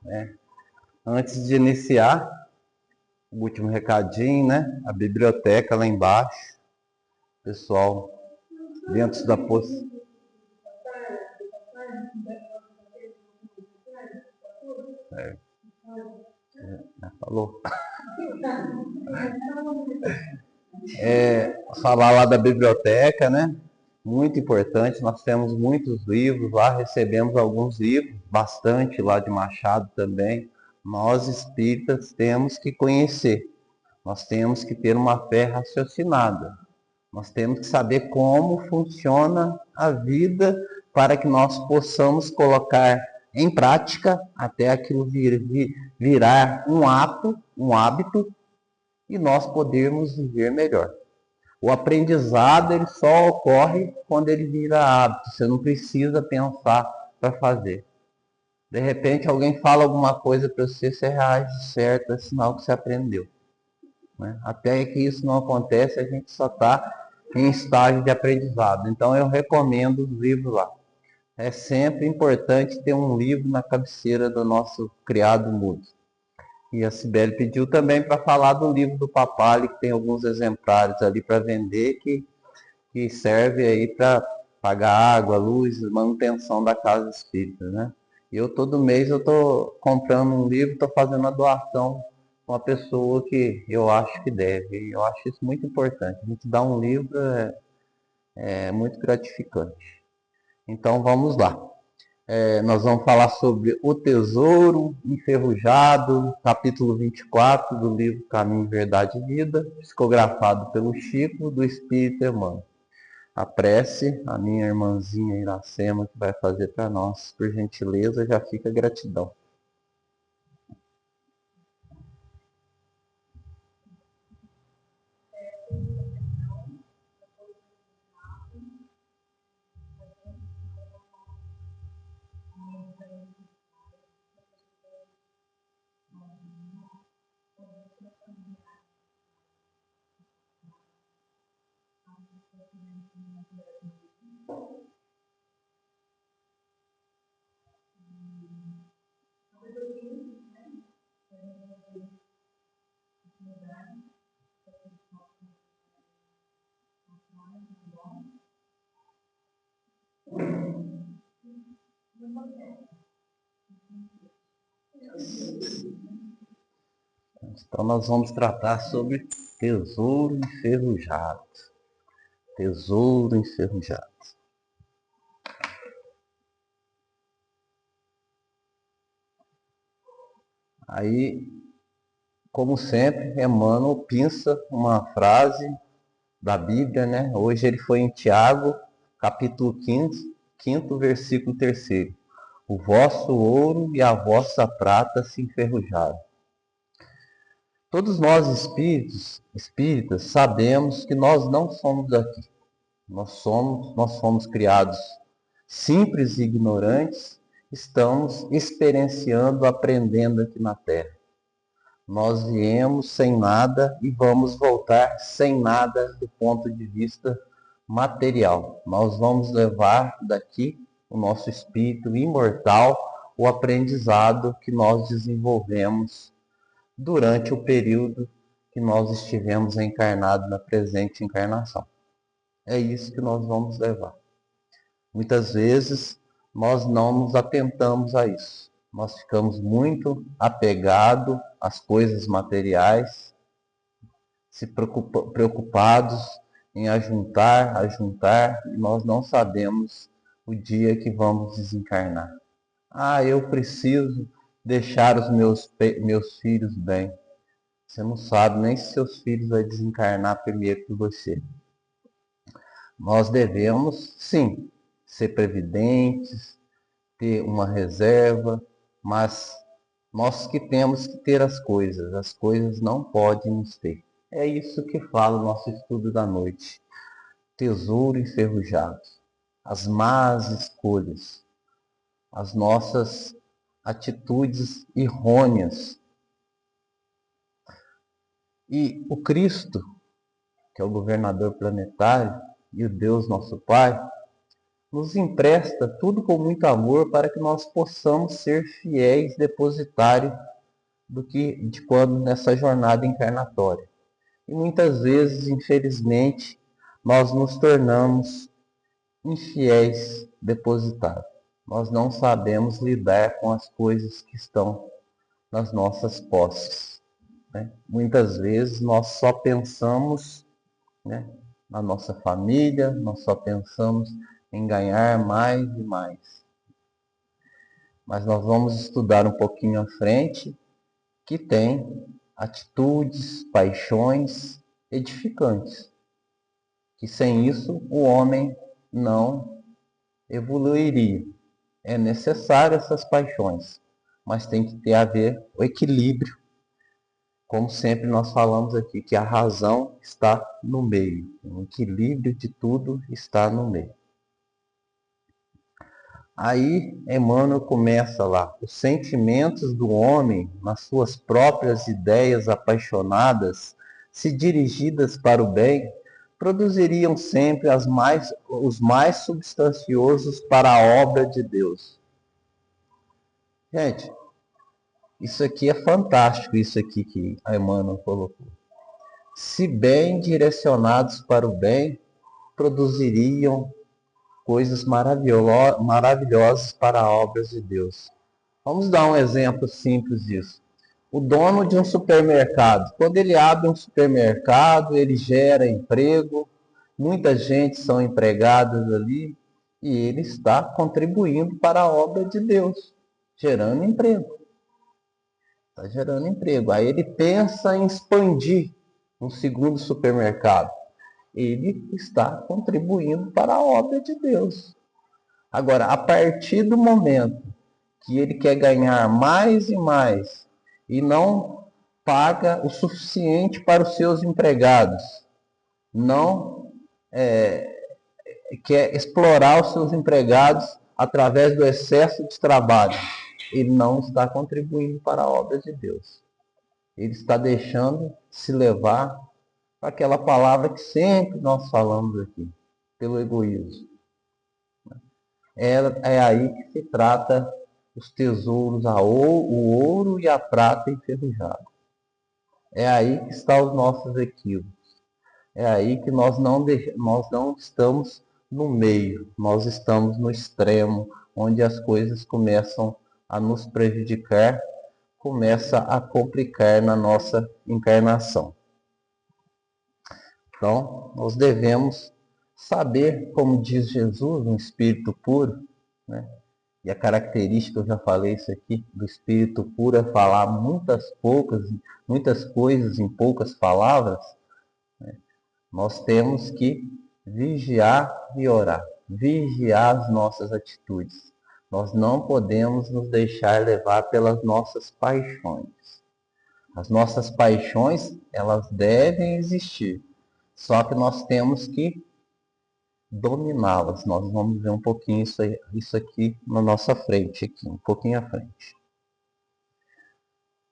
né? Antes de iniciar, o último recadinho, né? A biblioteca lá embaixo, pessoal, dentro da poça. Falou. Falar lá da biblioteca, né? Muito importante, nós temos muitos livros lá, recebemos alguns livros, bastante lá de Machado também. Nós espíritas temos que conhecer, nós temos que ter uma fé raciocinada, nós temos que saber como funciona a vida para que nós possamos colocar em prática até aquilo virar um hábito e nós podermos viver melhor. O aprendizado ele só ocorre quando ele vira hábito. Você não precisa pensar para fazer. De repente alguém fala alguma coisa para você, você reage certo, é sinal que você aprendeu. Né? Até que isso não acontece, a gente só está em estágio de aprendizado. Então eu recomendo os livros lá. É sempre importante ter um livro na cabeceira do nosso criado mudo. E a Cibele pediu também para falar do livro do Papali, que tem alguns exemplares ali para vender, que serve aí para pagar água, luz, manutenção da casa espírita, né? E eu todo mês eu estou comprando um livro, estou fazendo a doação com uma pessoa que eu acho que deve. E eu acho isso muito importante. A gente dar um livro é muito gratificante. Então vamos lá. Nós vamos falar sobre o tesouro enferrujado, capítulo 24 do livro Caminho, Verdade e Vida, psicografado pelo Chico, do Espírito Emmanuel. A prece, a minha irmãzinha Iracema que vai fazer para nós, por gentileza, já fica a gratidão. Então nós vamos tratar sobre tesouro enferrujado. Tesouro enferrujado. Aí, como sempre, Emmanuel pinça uma frase da Bíblia, né? Hoje ele foi em Tiago, capítulo 5, versículo 3. O vosso ouro e a vossa prata se enferrujaram. Todos nós espíritas, sabemos que nós não somos daqui. Nós fomos criados simples e ignorantes, estamos experienciando, aprendendo aqui na Terra. Nós viemos sem nada e vamos voltar sem nada do ponto de vista material. Nós vamos levar daqui o nosso espírito imortal, o aprendizado que nós desenvolvemos durante o período que nós estivemos encarnados na presente encarnação. É isso que nós vamos levar. Muitas vezes nós não nos atentamos a isso. Nós ficamos muito apegados às coisas materiais, preocupados em ajuntar, e nós não sabemos o dia que vamos desencarnar. Eu preciso deixar os meus filhos bem. Você não sabe nem se seus filhos vão desencarnar primeiro que você. Nós devemos, sim, ser previdentes, ter uma reserva, mas nós que temos que ter as coisas não podem nos ter. É isso que fala o nosso estudo da noite. Tesouro enferrujado, as más escolhas, as nossas atitudes errôneas. E o Cristo, que é o governador planetário, e o Deus nosso Pai, nos empresta tudo com muito amor para que nós possamos ser fiéis depositários de quando nessa jornada encarnatória. E muitas vezes, infelizmente, nós nos tornamos infiéis depositários. Nós não sabemos lidar com as coisas que estão nas nossas posses, né? Muitas vezes nós só pensamos, né, na nossa família, nós só pensamos em ganhar mais e mais. Mas nós vamos estudar um pouquinho à frente que tem atitudes, paixões edificantes, que sem isso o homem não evoluiria. É necessário essas paixões, mas tem que ter a ver o equilíbrio. Como sempre nós falamos aqui, que a razão está no meio. O equilíbrio de tudo está no meio. Aí Emmanuel começa lá. Os sentimentos do homem, nas suas próprias ideias apaixonadas, se dirigidas para o bem, produziriam sempre os mais substanciosos para a obra de Deus. Gente, isso aqui é fantástico, isso aqui que a Emmanuel colocou. Se bem direcionados para o bem, produziriam coisas maravilhosas para obras de Deus. Vamos dar um exemplo simples disso. O dono de um supermercado, quando ele abre um supermercado, ele gera emprego, muita gente são empregadas ali, e ele está contribuindo para a obra de Deus, gerando emprego. Está gerando emprego. Aí ele pensa em expandir um segundo supermercado. Ele está contribuindo para a obra de Deus. Agora, a partir do momento que ele quer ganhar mais e mais e não paga o suficiente para os seus empregados, não quer explorar os seus empregados através do excesso de trabalho, ele não está contribuindo para a obra de Deus. Ele está deixando se levar para aquela palavra que sempre nós falamos aqui, pelo egoísmo. É aí que se trata os tesouros, o ouro e a prata enferrujada. É aí que estão os nossos equívocos. É aí que nós não estamos no meio, nós estamos no extremo, onde as coisas começam a nos prejudicar, começa a complicar na nossa encarnação. Então, nós devemos saber, como diz Jesus, um espírito puro, né? E a característica, eu já falei isso aqui, do espírito puro é falar muitas coisas em poucas palavras, né? Nós temos que vigiar e orar, vigiar as nossas atitudes. Nós não podemos nos deixar levar pelas nossas paixões. As nossas paixões, elas devem existir, só que nós temos que dominá-las. Nós vamos ver um pouquinho isso aqui na nossa frente, aqui, um pouquinho à frente.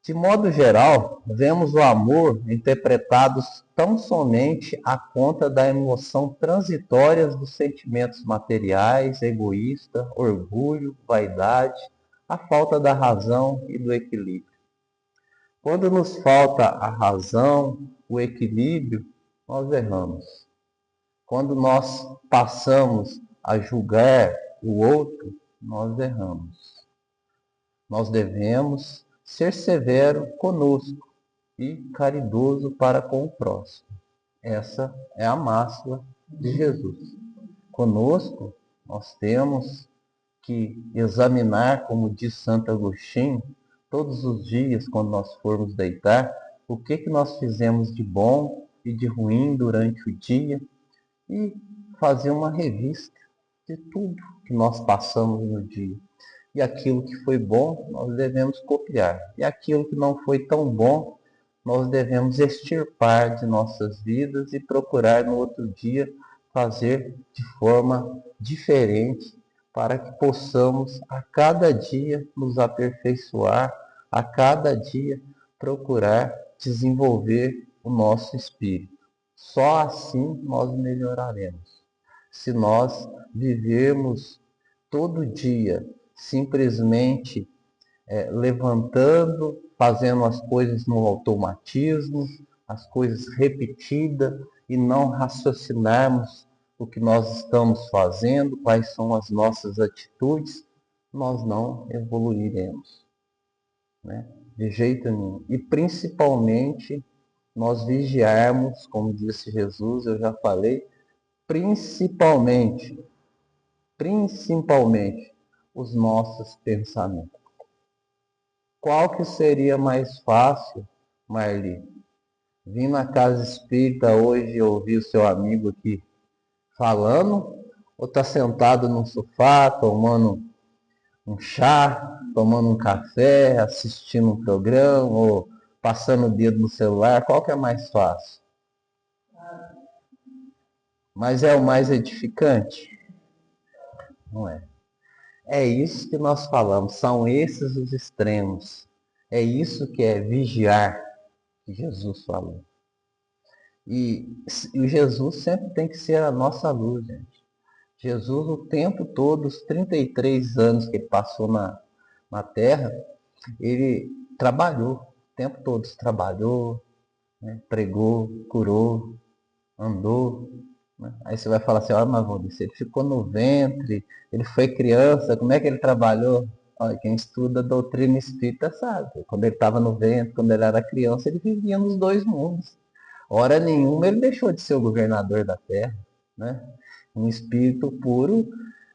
De modo geral, vemos o amor interpretado tão somente à conta da emoção transitória dos sentimentos materiais, egoísta, orgulho, vaidade, a falta da razão e do equilíbrio. Quando nos falta a razão, o equilíbrio, nós erramos. Quando nós passamos a julgar o outro, nós erramos. Nós devemos ser severo conosco e caridoso para com o próximo. Essa é a máxima de Jesus. Conosco, nós temos que examinar, como diz Santo Agostinho, todos os dias, quando nós formos deitar, o que nós fizemos de bom e de ruim durante o dia, e fazer uma revista de tudo que nós passamos no dia. E aquilo que foi bom, nós devemos copiar. E aquilo que não foi tão bom, nós devemos extirpar de nossas vidas e procurar no outro dia fazer de forma diferente, para que possamos a cada dia nos aperfeiçoar, a cada dia procurar desenvolver o nosso espírito. Só assim nós melhoraremos. se nós vivermos todo dia simplesmente levantando, fazendo as coisas no automatismo, as coisas repetidas e não raciocinarmos o que nós estamos fazendo, quais são as nossas atitudes, nós não evoluiremos, né? De jeito nenhum. E principalmente nós vigiarmos, como disse Jesus, eu já falei, principalmente os nossos pensamentos. Qual que seria mais fácil, Marli? Vir na casa espírita hoje e ouvir o seu amigo aqui falando, ou tá sentado no sofá, tomando um chá, tomando um café, assistindo um programa, ou passando o dedo no celular? Qual que é mais fácil? Mas é o mais edificante? Não é. É isso que nós falamos, são esses os extremos. É isso que é vigiar, que Jesus falou. E o Jesus sempre tem que ser a nossa luz, gente. Jesus, o tempo todo, os 33 anos que ele passou na Terra, ele trabalhou, o tempo todo trabalhou, né? Pregou, curou, andou. Né? Aí você vai falar assim, olha, mas Valdir, ele ficou no ventre, ele foi criança, como é que ele trabalhou? Olha, quem estuda doutrina espírita sabe. Quando ele estava no ventre, quando ele era criança, ele vivia nos dois mundos. Hora nenhuma ele deixou de ser o governador da Terra. Né? Um espírito puro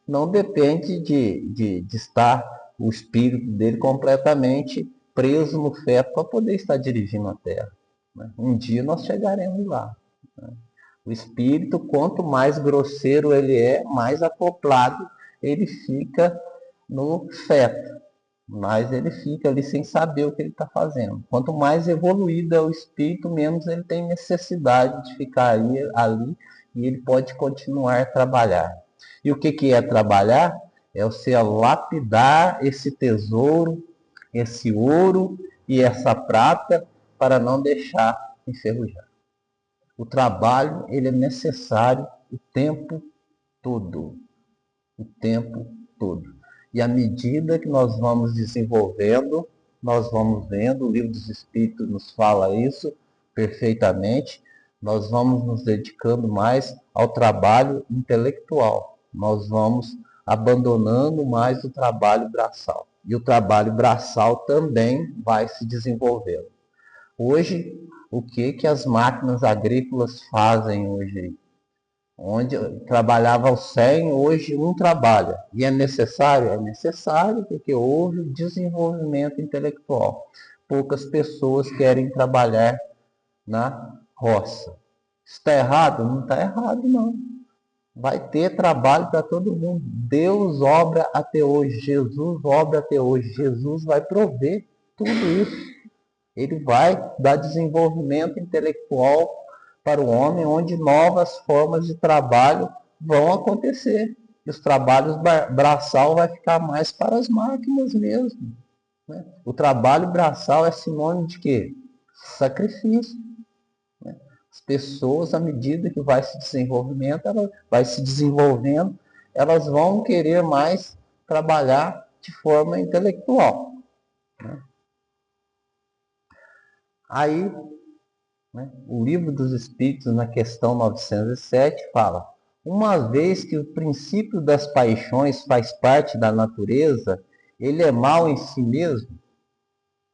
não depende de estar o espírito dele completamente preso no feto para poder estar dirigindo a Terra. Né? Um dia nós chegaremos lá. Né? O espírito, quanto mais grosseiro ele é, mais acoplado ele fica no feto. Mas ele fica ali sem saber o que ele está fazendo. Quanto mais evoluído é o espírito, menos ele tem necessidade de ficar ali e ele pode continuar a trabalhar. E o que é trabalhar? É você lapidar esse tesouro, esse ouro e essa prata para não deixar enferrujar. O trabalho ele é necessário o tempo todo. O tempo todo. E à medida que nós vamos desenvolvendo, nós vamos vendo, o Livro dos Espíritos nos fala isso perfeitamente, nós vamos nos dedicando mais ao trabalho intelectual. Nós vamos abandonando mais o trabalho braçal. E o trabalho braçal também vai se desenvolvendo. Hoje, o que as máquinas agrícolas fazem hoje? Onde trabalhava o 100, hoje um trabalha. E é necessário? É necessário, porque houve desenvolvimento intelectual. Poucas pessoas querem trabalhar na roça. Está errado? Não está errado, não. Vai ter trabalho para todo mundo. Deus obra até hoje, Jesus obra até hoje. Jesus vai prover tudo isso. Ele vai dar desenvolvimento intelectual para o homem, onde novas formas de trabalho vão acontecer. E os trabalhos braçal vai ficar mais para as máquinas mesmo. Né? O trabalho braçal é sinônimo de quê? Sacrifício. Né? As pessoas, à medida que vai se desenvolvendo, elas vão querer mais trabalhar de forma intelectual. Né? Aí, né, o Livro dos Espíritos, na questão 907, fala: uma vez que o princípio das paixões faz parte da natureza, ele é mau em si mesmo?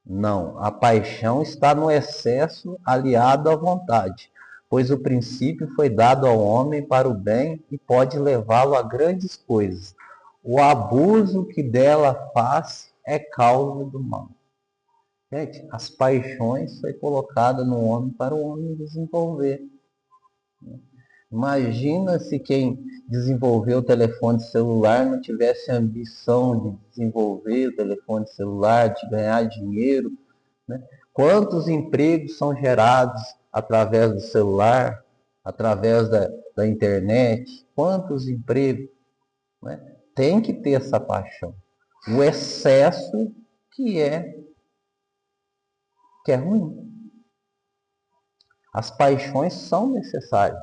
Não, a paixão está no excesso aliado à vontade, pois o princípio foi dado ao homem para o bem e pode levá-lo a grandes coisas. O abuso que dela faz é causa do mal. Gente, as paixões foi colocada no homem para o homem desenvolver. Imagina se quem desenvolveu o telefone celular não tivesse a ambição de desenvolver o telefone celular, de ganhar dinheiro. Né? Quantos empregos são gerados através do celular, através da internet? Quantos empregos? Né? Tem que ter essa paixão. O excesso que é ruim. As paixões são necessárias.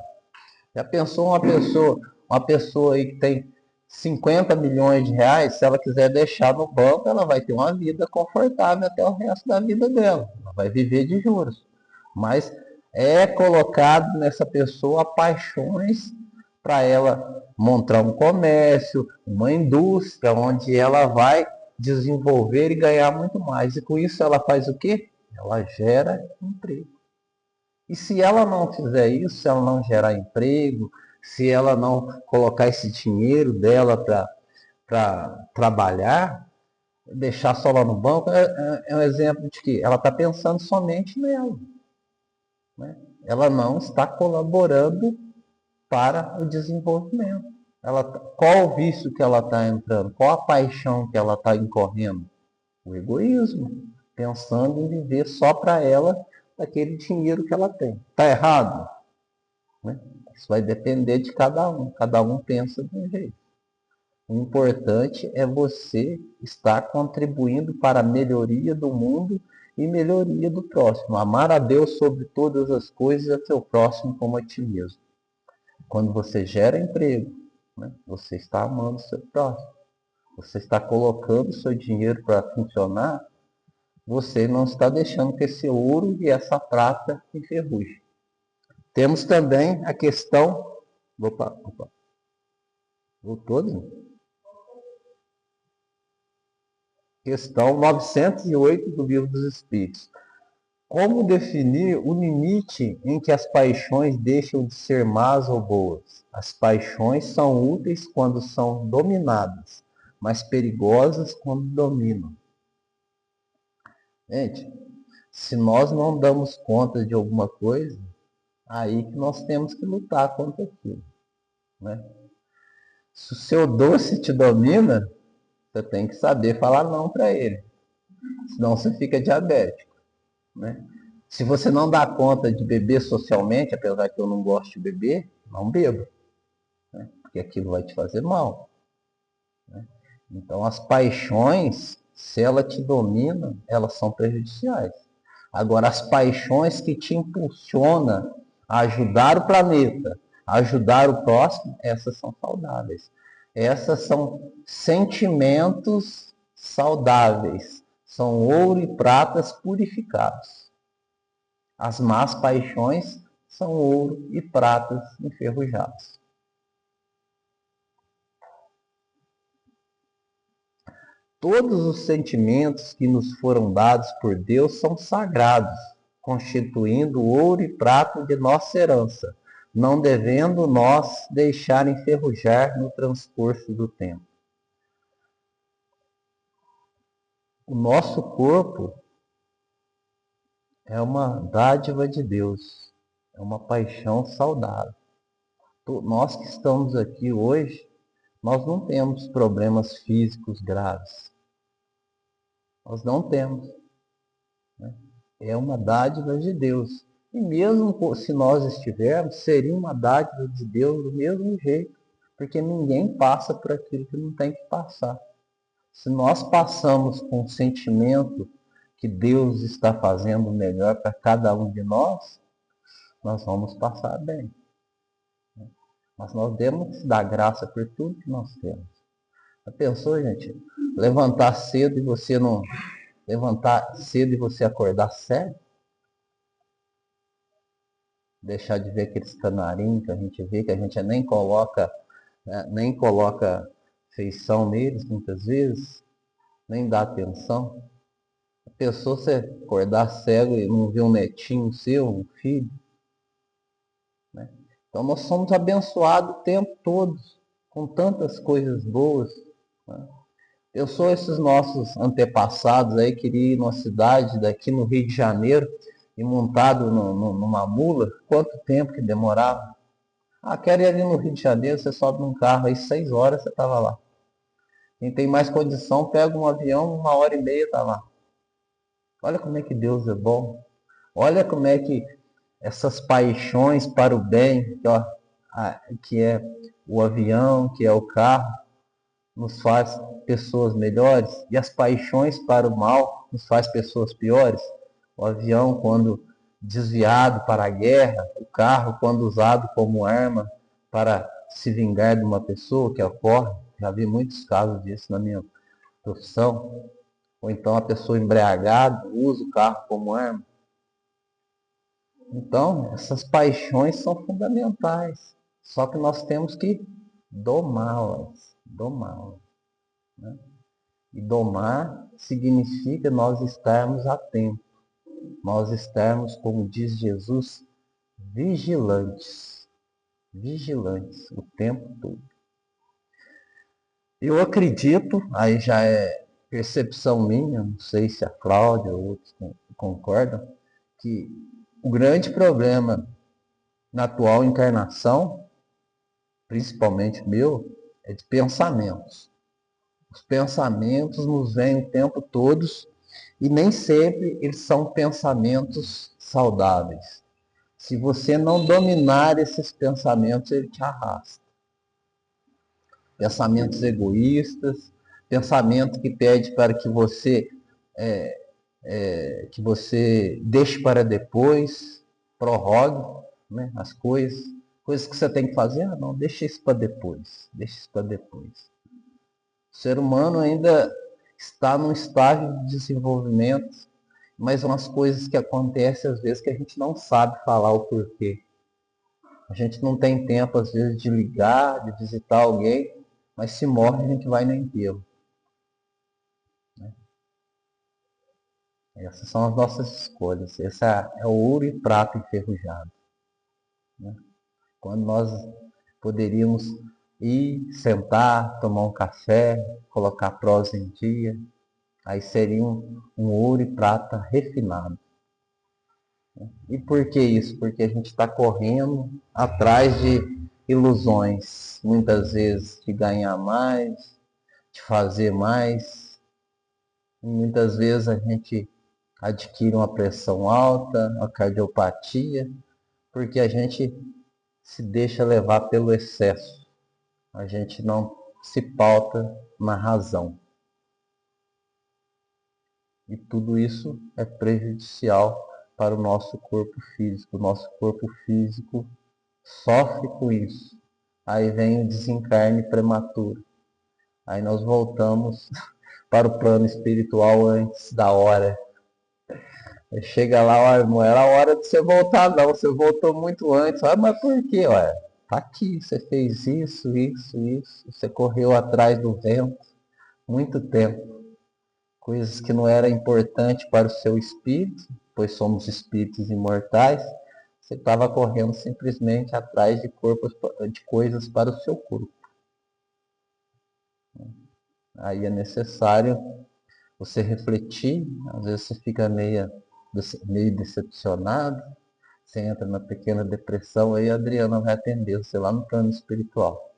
Já pensou uma pessoa, Uma pessoa aí que tem 50 milhões de reais, se ela quiser deixar no banco, ela vai ter uma vida confortável até o resto da vida dela. Ela vai viver de juros. Mas é colocado nessa pessoa paixões para ela montar um comércio, uma indústria, onde ela vai desenvolver e ganhar muito mais. E com isso ela faz o quê? Ela gera emprego. E se ela não fizer isso, se ela não gerar emprego, se ela não colocar esse dinheiro dela para trabalhar, deixar só lá no banco, é um exemplo de que ela está pensando somente nela. Né? Ela não está colaborando para o desenvolvimento. Qual o vício que ela está entrando? Qual a paixão que ela está incorrendo? O egoísmo, pensando em viver só para ela aquele dinheiro que ela tem. Está errado? Né? Isso vai depender de cada um pensa de um jeito. O importante é você estar contribuindo para a melhoria do mundo e melhoria do próximo. Amar a Deus sobre todas as coisas e a seu próximo como a ti mesmo. Quando você gera emprego, né, você está amando o seu próximo. Você está colocando o seu dinheiro para funcionar, você não está deixando que esse ouro e essa prata enferrujem. Temos também a questão... Voltou, né? Questão 908 do Livro dos Espíritos. Como definir o limite em que as paixões deixam de ser más ou boas? As paixões são úteis quando são dominadas, mas perigosas quando dominam. Gente, se nós não damos conta de alguma coisa, aí que nós temos que lutar contra aquilo. Né? Se o seu doce te domina, você tem que saber falar não para ele. Senão você fica diabético. Né? Se você não dá conta de beber socialmente, apesar que eu não gosto de beber, não beba. Né? Porque aquilo vai te fazer mal. Né? Então as paixões, se ela te dominam, elas são prejudiciais. Agora, as paixões que te impulsionam a ajudar o planeta, a ajudar o próximo, essas são saudáveis. Essas são sentimentos saudáveis. São ouro e pratas purificados. As más paixões são ouro e pratas enferrujados. Todos os sentimentos que nos foram dados por Deus são sagrados, constituindo ouro e prata de nossa herança, não devendo nós deixar enferrujar no transcurso do tempo. O nosso corpo é uma dádiva de Deus, é uma paixão saudável. Nós que estamos aqui hoje, nós não temos problemas físicos graves. Nós não temos. Né? É uma dádiva de Deus. E mesmo se nós estivermos, seria uma dádiva de Deus do mesmo jeito. Porque ninguém passa por aquilo que não tem que passar. Se nós passamos com o sentimento que Deus está fazendo o melhor para cada um de nós vamos passar bem. Mas nós devemos dar graça por tudo que nós temos. Já pensou, gente? Levantar cedo e você não... Levantar cedo e você acordar cedo? Deixar de ver aqueles canarinhos que a gente vê, que a gente nem coloca feição neles muitas vezes, nem dá atenção. A pessoa, você acordar cego e não ver um netinho seu, um filho. Né? Então nós somos abençoados o tempo todo, com tantas coisas boas. Né? Eu sou esses nossos antepassados aí, queria ir numa cidade daqui no Rio de Janeiro e montado numa mula, quanto tempo que demorava? Quero ir ali no Rio de Janeiro, você sobe num carro aí, 6 horas você estava lá. Quem tem mais condição, pega um avião, 1h30 está lá. Olha como é que Deus é bom. Olha como é que essas paixões para o bem, que é o avião, que é o carro, nos faz pessoas melhores, e as paixões para o mal nos faz pessoas piores. O avião, quando desviado para a guerra, o carro, quando usado como arma para se vingar de uma pessoa que ocorre. Já vi muitos casos disso na minha profissão. Ou então a pessoa embriagada usa o carro como arma. Então, essas paixões são fundamentais. Só que nós temos que domá-las. Domá-las, né? E domar significa nós estarmos atentos. Nós estarmos, como diz Jesus, vigilantes. Vigilantes o tempo todo. Eu acredito, aí já é percepção minha, não sei se a Cláudia ou outros concordam, que o grande problema na atual encarnação, principalmente meu, é de pensamentos. Os pensamentos nos vêm o tempo todo e nem sempre eles são pensamentos saudáveis. Se você não dominar esses pensamentos, ele te arrasta. Pensamentos egoístas, pensamento que pede para que você deixe para depois, prorrogue, né, as coisas que você tem que fazer, não, deixa isso para depois, deixa isso para depois. O ser humano ainda está num estágio de desenvolvimento, mas umas coisas que acontecem às vezes que a gente não sabe falar o porquê. A gente não tem tempo às vezes de ligar, de visitar alguém, mas se morre a gente vai no enterro. Essas são as nossas escolhas. Esse é o ouro e prata enferrujado. Quando nós poderíamos ir, sentar, tomar um café, colocar prosa em dia, aí seria um ouro e prata refinado. E por que isso? Porque a gente está correndo atrás de ilusões, muitas vezes de ganhar mais, de fazer mais. E muitas vezes a gente adquire uma pressão alta, uma cardiopatia, porque a gente se deixa levar pelo excesso. A gente não se pauta na razão. E tudo isso é prejudicial para o nosso corpo físico. O nosso corpo físico sofre com isso. Aí vem o desencarne prematuro. Aí nós voltamos para o plano espiritual antes da hora. Aí chega lá, não era a hora de você voltar não, você voltou muito antes. Mas por quê? Olha, tá aqui, você fez isso, você correu atrás do vento muito tempo. Coisas que não eram importantes para o seu espírito, pois somos espíritos imortais, você estava correndo simplesmente atrás de coisas para o seu corpo. Aí é necessário você refletir, às vezes você fica meio decepcionado, você entra na pequena depressão, aí a Adriana vai atender você lá no plano espiritual.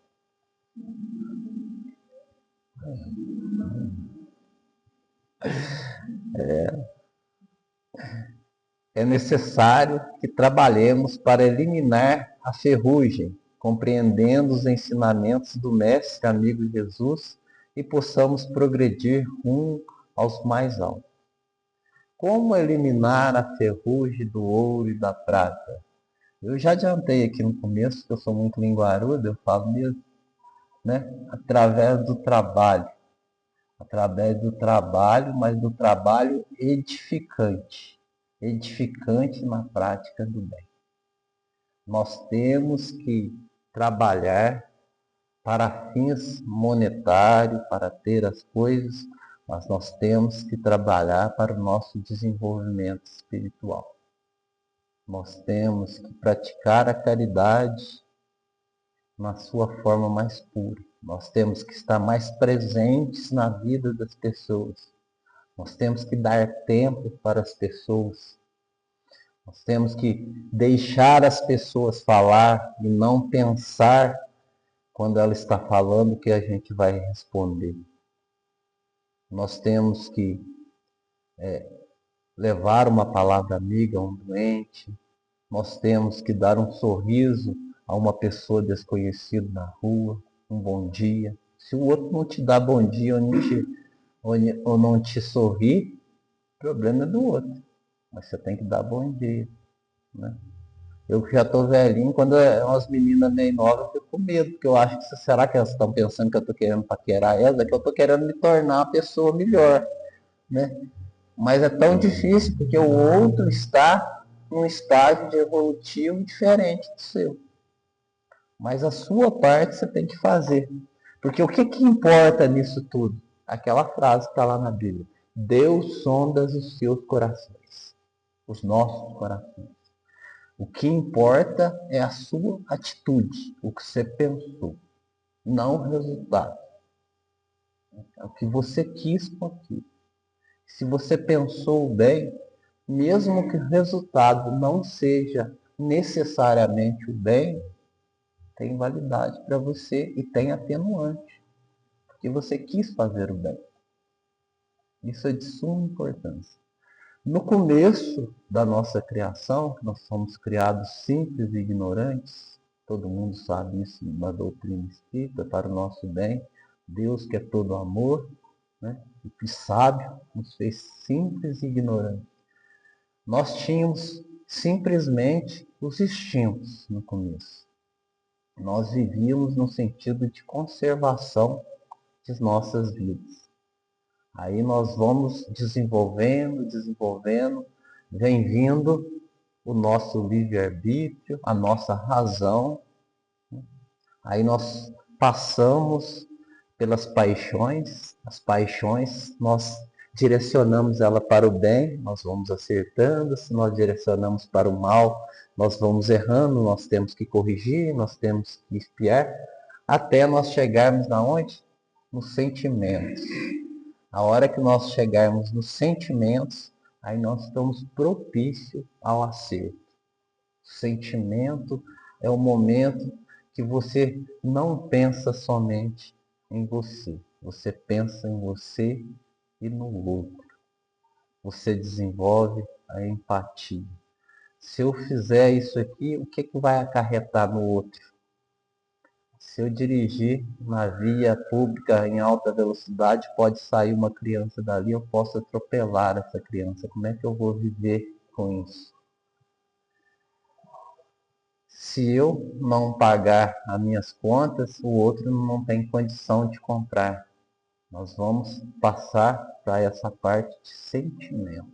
É necessário que trabalhemos para eliminar a ferrugem, compreendendo os ensinamentos do Mestre Amigo Jesus e possamos progredir rumo aos mais altos. Como eliminar a ferrugem do ouro e da prata? Eu já adiantei aqui no começo, que eu sou muito linguarudo, eu falo mesmo, né? Através do trabalho, mas do trabalho edificante na prática do bem. Nós temos que trabalhar para fins monetários, para ter as coisas, mas nós temos que trabalhar para o nosso desenvolvimento espiritual. Nós temos que praticar a caridade na sua forma mais pura. Nós temos que estar mais presentes na vida das pessoas. Nós temos que dar tempo para as pessoas. Nós temos que deixar as pessoas falar e não pensar quando ela está falando que a gente vai responder. Nós temos que levar uma palavra amiga a um doente. Nós temos que dar um sorriso a uma pessoa desconhecida na rua, um bom dia. Se o outro não te dá bom dia ou não te sorri, o problema é do outro. Mas você tem que dar bom dia, né? Eu que já tô velhinho, quando é umas meninas meio novas, eu fico com medo, porque eu acho que será que elas estão pensando que eu tô querendo paquerar elas? É que eu tô querendo me tornar uma pessoa melhor, né? Mas é tão difícil porque o outro está num estágio de evolutivo diferente do seu. Mas a sua parte você tem que fazer. Porque o que importa nisso tudo? Aquela frase que está lá na Bíblia. Deus sonda os seus corações, os nossos corações. O que importa é a sua atitude, o que você pensou, não o resultado. É o que você quis com aquilo. Se você pensou bem, mesmo que o resultado não seja necessariamente o bem, tem validade para você e tem atenuante, porque você quis fazer o bem. Isso é de suma importância. No começo da nossa criação, nós fomos criados simples e ignorantes, todo mundo sabe isso na doutrina espírita, para o nosso bem. Deus, que é todo amor, né, e que sábio, nos fez simples e ignorantes. Nós tínhamos simplesmente os instintos no começo. Nós vivíamos no sentido de conservação de nossas vidas. Aí nós vamos desenvolvendo, vem vindo o nosso livre-arbítrio, a nossa razão. Aí nós passamos pelas paixões, as paixões nós direcionamos ela para o bem, nós vamos acertando, se nós direcionamos para o mal, nós vamos errando, nós temos que corrigir, nós temos que espiar, até nós chegarmos na onde? Nos sentimentos. A hora que nós chegarmos nos sentimentos, aí nós estamos propícios ao acerto. O sentimento é o momento que você não pensa somente em você. Você pensa em você e no outro. Você desenvolve a empatia. Se eu fizer isso aqui, o que vai acarretar no outro? Se eu dirigir na via pública em alta velocidade, pode sair uma criança dali, eu posso atropelar essa criança. Como é que eu vou viver com isso? Se eu não pagar as minhas contas, o outro não tem condição de comprar. Nós vamos passar para essa parte de sentimento.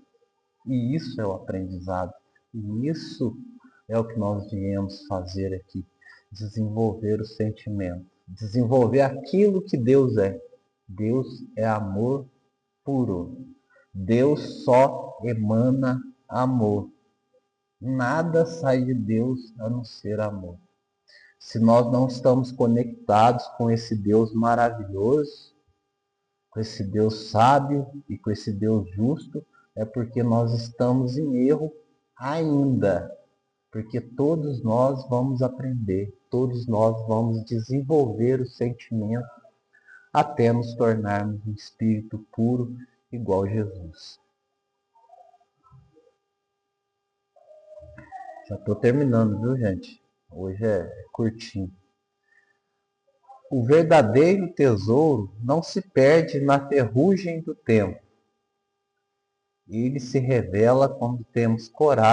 E isso é o aprendizado. E isso é o que nós viemos fazer aqui. Desenvolver o sentimento. Desenvolver aquilo que Deus é. Deus é amor puro. Deus só emana amor. Nada sai de Deus a não ser amor. Se nós não estamos conectados com esse Deus maravilhoso, com esse Deus sábio e com esse Deus justo, é porque nós estamos em erro ainda. Porque todos nós vamos aprender, todos nós vamos desenvolver o sentimento até nos tornarmos um espírito puro igual Jesus. Já estou terminando, viu, gente? Hoje é curtinho. O verdadeiro tesouro não se perde na ferrugem do tempo. Ele se revela quando temos coragem